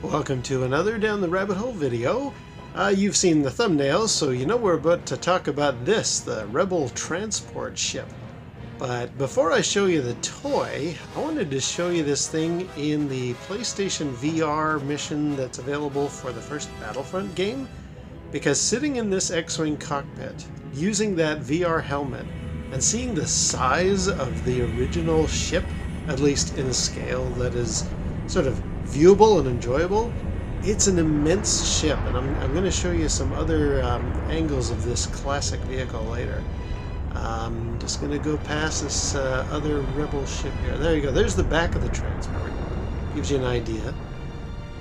Welcome to another Down the Rabbit Hole video. You've seen the thumbnail, so you know we're about to talk about this, the Rebel transport ship. But before I show you the toy, I wanted to show you this thing in the PlayStation VR mission that's available for the first Battlefront game. Because sitting in this X-Wing cockpit, using that VR helmet, and seeing the size of the original ship, at least in a scale that is sort of viewable and enjoyable, it's an immense ship, and I'm going to show you some other angles of this classic vehicle later. Just going to go past this other Rebel ship here. There you go. There's the back of the transport. Gives you an idea.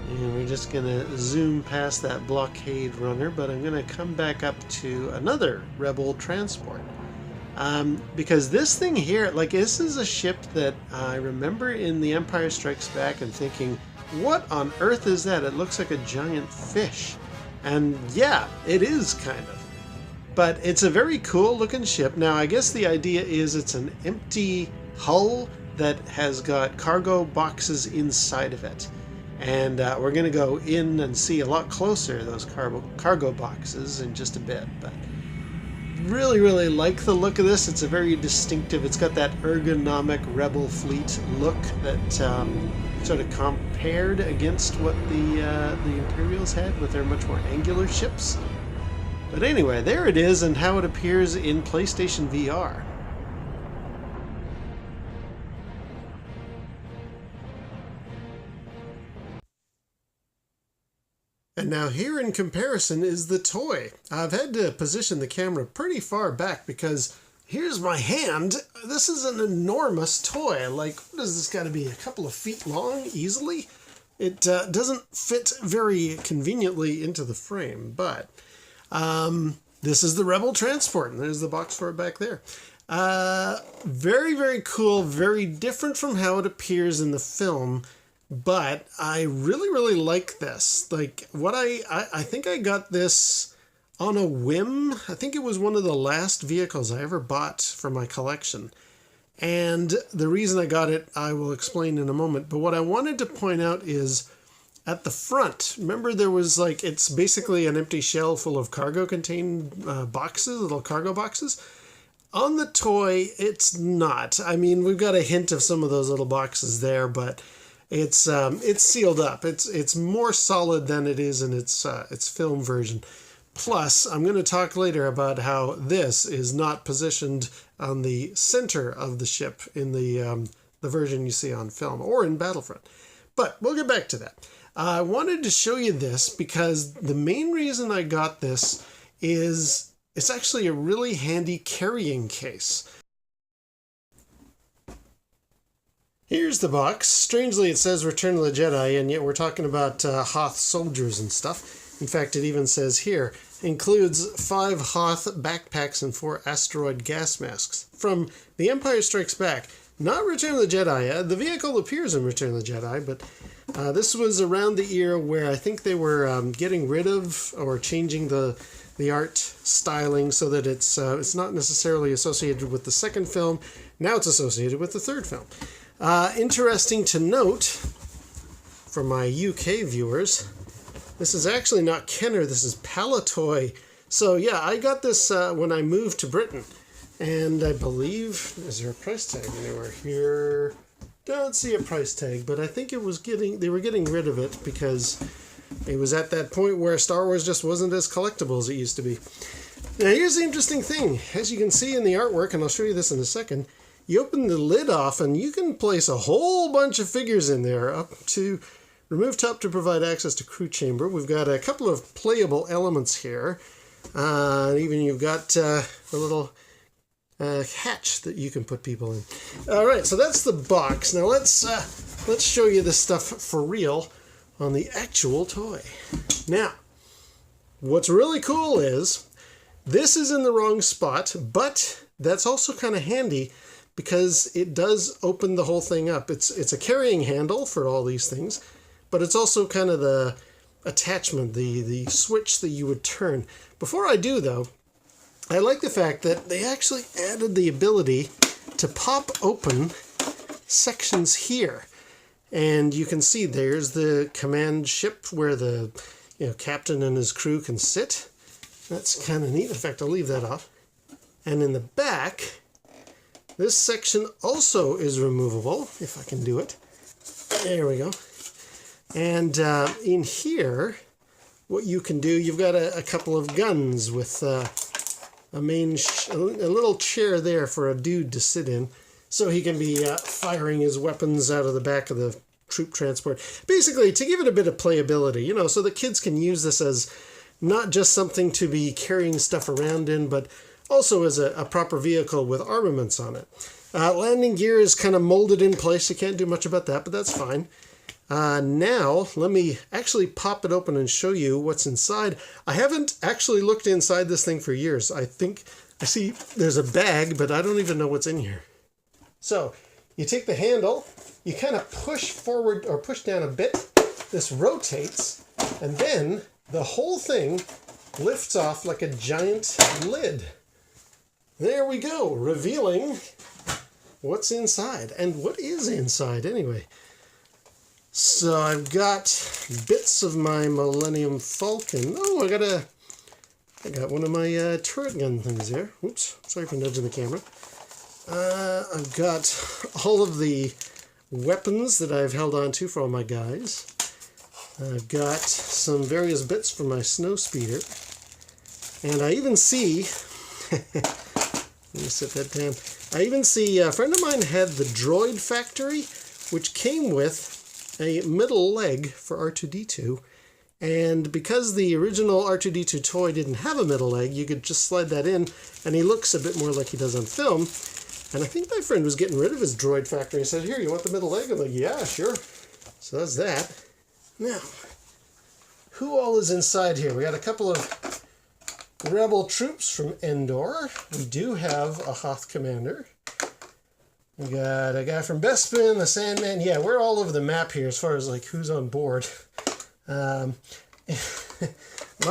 And we're just going to zoom past that blockade runner, but I'm going to come back up to another Rebel transport. Because this thing here, like, this is a ship that I remember in The Empire Strikes Back and thinking, what on earth is that? It looks like a giant fish. And yeah, it is kind of. But it's a very cool looking ship. Now, I guess the idea is it's an empty hull that has got cargo boxes inside of it. And we're going to go in and see a lot closer those cargo boxes in just a bit. But really like the look of this. It's a very distinctive, it's got that ergonomic Rebel fleet look that sort of compared against what the Imperials had with their much more angular ships. But anyway, there it is and how it appears in PlayStation VR. And now here in comparison is the toy. I've had to position the camera pretty far back because here's my hand. This is an enormous toy. Like, what is this got to be? A couple of feet long easily? It doesn't fit very conveniently into the frame, but this is the Rebel transport, and there's the box for it back there. Very cool, very different from how it appears in the film. But I really like this. Like, what I think I got this on a whim. I think it was one of the last vehicles I ever bought for my collection. And the reason I got it, I will explain in a moment. But what I wanted to point out is at the front, remember there was like, it's basically an empty shell full of cargo contained boxes, little cargo boxes. On the toy, it's not. I mean, we've got a hint of some of those little boxes there, but it's sealed up. It's more solid than it is in its film version. Plus, I'm going to talk later about how this is not positioned on the center of the ship in the version you see on film or in Battlefront. But we'll get back to that. I wanted to show you this because the main reason I got this is it's actually a really handy carrying case. Here's the box. Strangely, it says Return of the Jedi, and yet we're talking about Hoth soldiers and stuff. In fact, it even says here, includes 5 Hoth backpacks and 4 asteroid gas masks. From The Empire Strikes Back. Not Return of the Jedi. The vehicle appears in Return of the Jedi, but this was around the era where I think they were getting rid of or changing the art styling so that it's not necessarily associated with the second film. Now it's associated with the third film. Interesting to note, for my UK viewers, this is actually not Kenner, this is Palitoy. So yeah, I got this when I moved to Britain. And I believe, is there a price tag anywhere here? Don't see a price tag, but I think they were getting rid of it because it was at that point where Star Wars just wasn't as collectible as it used to be. Now here's the interesting thing. As you can see in the artwork, and I'll show you this in a second, you open the lid off and you can place a whole bunch of figures in there. Up to remove top to provide access to crew chamber. We've got a couple of playable elements here. Even you've got a little hatch that you can put people in. All right, so that's the box. Now let's show you this stuff for real on the actual toy. Now, what's really cool is this is in the wrong spot, but that's also kind of handy because it does open the whole thing up. It's a carrying handle for all these things, but it's also kind of the attachment, the switch that you would turn. Before I do, though, I like the fact that they actually added the ability to pop open sections here. And you can see there's the command ship where the captain and his crew can sit. That's kind of neat. In fact, I'll leave that off. And in the back, this section also is removable, if I can do it. There we go. And in here, what you can do, you've got a couple of guns with a little chair there for a dude to sit in, so he can be firing his weapons out of the back of the troop transport. Basically, to give it a bit of playability, so the kids can use this as not just something to be carrying stuff around in, but also as a proper vehicle with armaments on it. Landing gear is kind of molded in place. You can't do much about that, but that's fine. Now, let me actually pop it open and show you what's inside. I haven't actually looked inside this thing for years. I think I see there's a bag, but I don't even know what's in here. So, you take the handle, you kind of push forward or push down a bit. This rotates, and then the whole thing lifts off like a giant lid. There we go, revealing what's inside. And what is inside, anyway? So I've got bits of my Millennium Falcon. Oh, I got one of my turret gun things there. Oops, sorry for nudging the camera. I've got all of the weapons that I've held on to for all my guys. I've got some various bits for my snow speeder. And I even see, let me set that down. I even see a friend of mine had the Droid Factory, which came with a middle leg for R2-D2, and because the original R2-D2 toy didn't have a middle leg, you could just slide that in, and he looks a bit more like he does on film. And I think my friend was getting rid of his Droid Factory and said, "Here, you want the middle leg?" I'm like, "Yeah, sure." So that's that. Now, who all is inside here? We got a couple of rebel troops from Endor. We do have a Hoth commander. We got a guy from Bespin, the Sandman. Yeah, we're all over the map here as far as like who's on board. My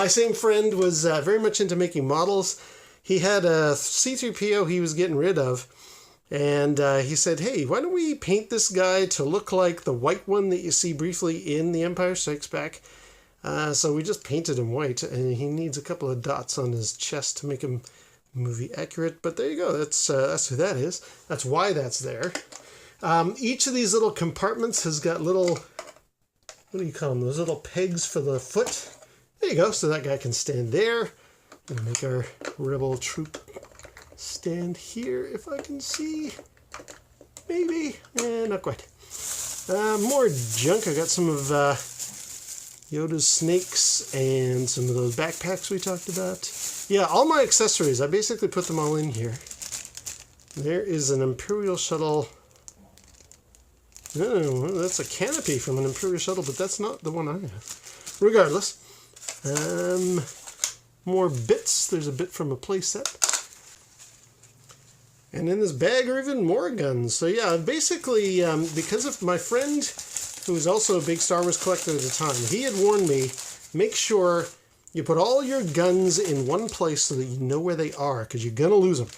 same friend was very much into making models. He had a C-3PO he was getting rid of, and he said, "Hey, why don't we paint this guy to look like the white one that you see briefly in The Empire Strikes Back?" So we just painted him white, and he needs a couple of dots on his chest to make him movie accurate, but there you go. That's who that is. That's why that's there. Each of these little compartments has got little, what do you call them? Those little pegs for the foot. There you go. So that guy can stand there. Gonna make our rebel troop stand here, if I can see. Maybe. Not quite. More junk. I got some of Yoda's snakes and some of those backpacks we talked about. Yeah, all my accessories, I basically put them all in here. There is an Imperial shuttle. Oh, that's a canopy from an Imperial shuttle, but that's not the one I have. Regardless. More bits. There's a bit from a playset. And in this bag are even more guns. So yeah, basically, because of my friend, who was also a big Star Wars collector at the time, he had warned me, make sure you put all your guns in one place so that you know where they are, because you're going to lose them.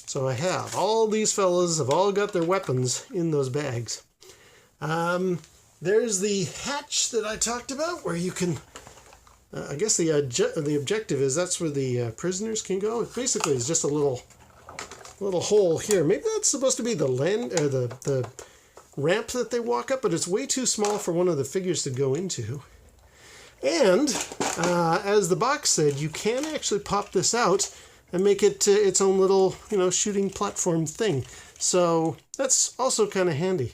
So I have. All these fellas have all got their weapons in those bags. There's the hatch that I talked about, where you can... I guess the objective is that's where the prisoners can go. It basically is just a little hole here. Maybe that's supposed to be the the ramp that they walk up, but it's way too small for one of the figures to go into. And, as the box said, you can actually pop this out and make it its own little, shooting platform thing. So that's also kind of handy.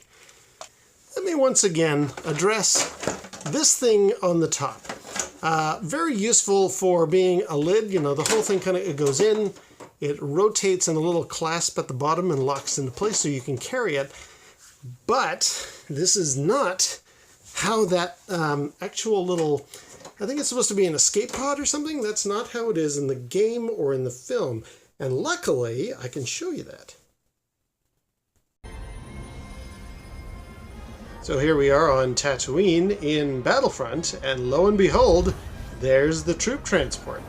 Let me once again address this thing on the top. Very useful for being a lid. The whole thing kind of goes in. It rotates in a little clasp at the bottom and locks into place so you can carry it. But this is not how that actual little, I think it's supposed to be an escape pod or something. That's not how it is in the game or in the film. And luckily, I can show you that. So here we are on Tatooine in Battlefront, and lo and behold, there's the troop transport.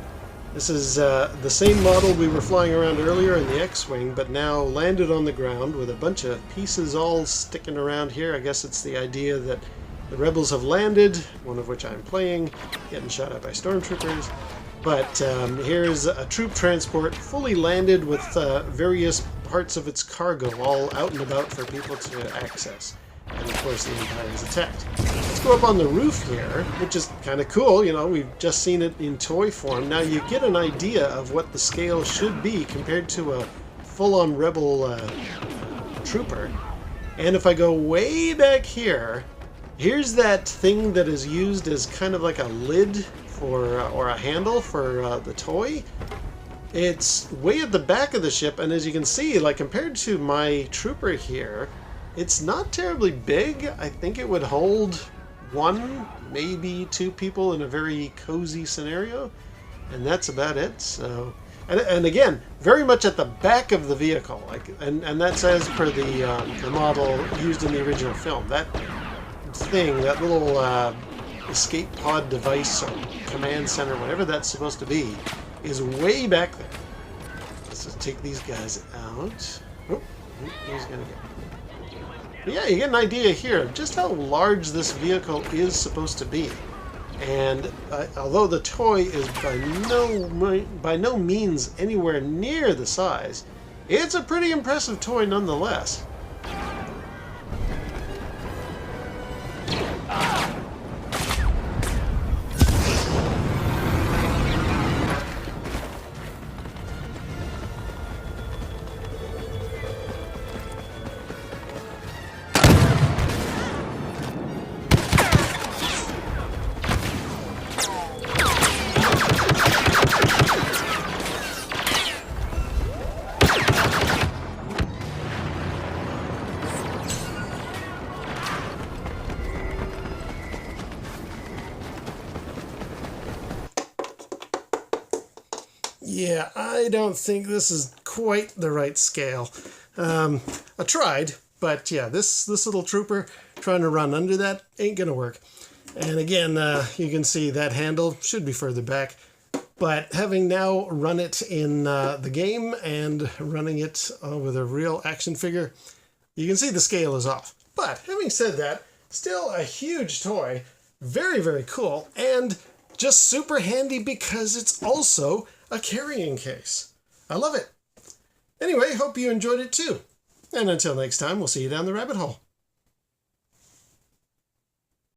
This is the same model we were flying around earlier in the X-Wing, but now landed on the ground with a bunch of pieces all sticking around here. I guess it's the idea that the rebels have landed, one of which I'm playing, getting shot at by stormtroopers. But here's a troop transport fully landed with various parts of its cargo all out and about for people to access. And of course the Empire is attacked. Let's go up on the roof here, which is kind of cool. You know, we've just seen it in toy form. Now you get an idea of what the scale should be compared to a full-on rebel trooper. And if I go way back here, here's that thing that is used as kind of like a lid for, or a handle for the toy. It's way at the back of the ship, and as you can see, like compared to my trooper here, it's not terribly big. I think it would hold one, maybe two people in a very cozy scenario, and that's about it. So, and again, very much at the back of the vehicle, like, and that's as per the model used in the original film. That thing, that little escape pod device or command center, whatever that's supposed to be, is way back there. Let's just take these guys out. Oh, he's gonna get. But yeah, you get an idea here of just how large this vehicle is supposed to be. And although the toy is by no means anywhere near the size, it's a pretty impressive toy nonetheless. Yeah, I don't think this is quite the right scale. I tried, but yeah, this little trooper trying to run under that ain't gonna work. And again, you can see that handle should be further back. But having now run it in the game and running it with a real action figure, you can see the scale is off. But having said that, still a huge toy, very, very cool, and just super handy because it's also a carrying case. I love it. Anyway, hope you enjoyed it too. And until next time, we'll see you down the rabbit hole.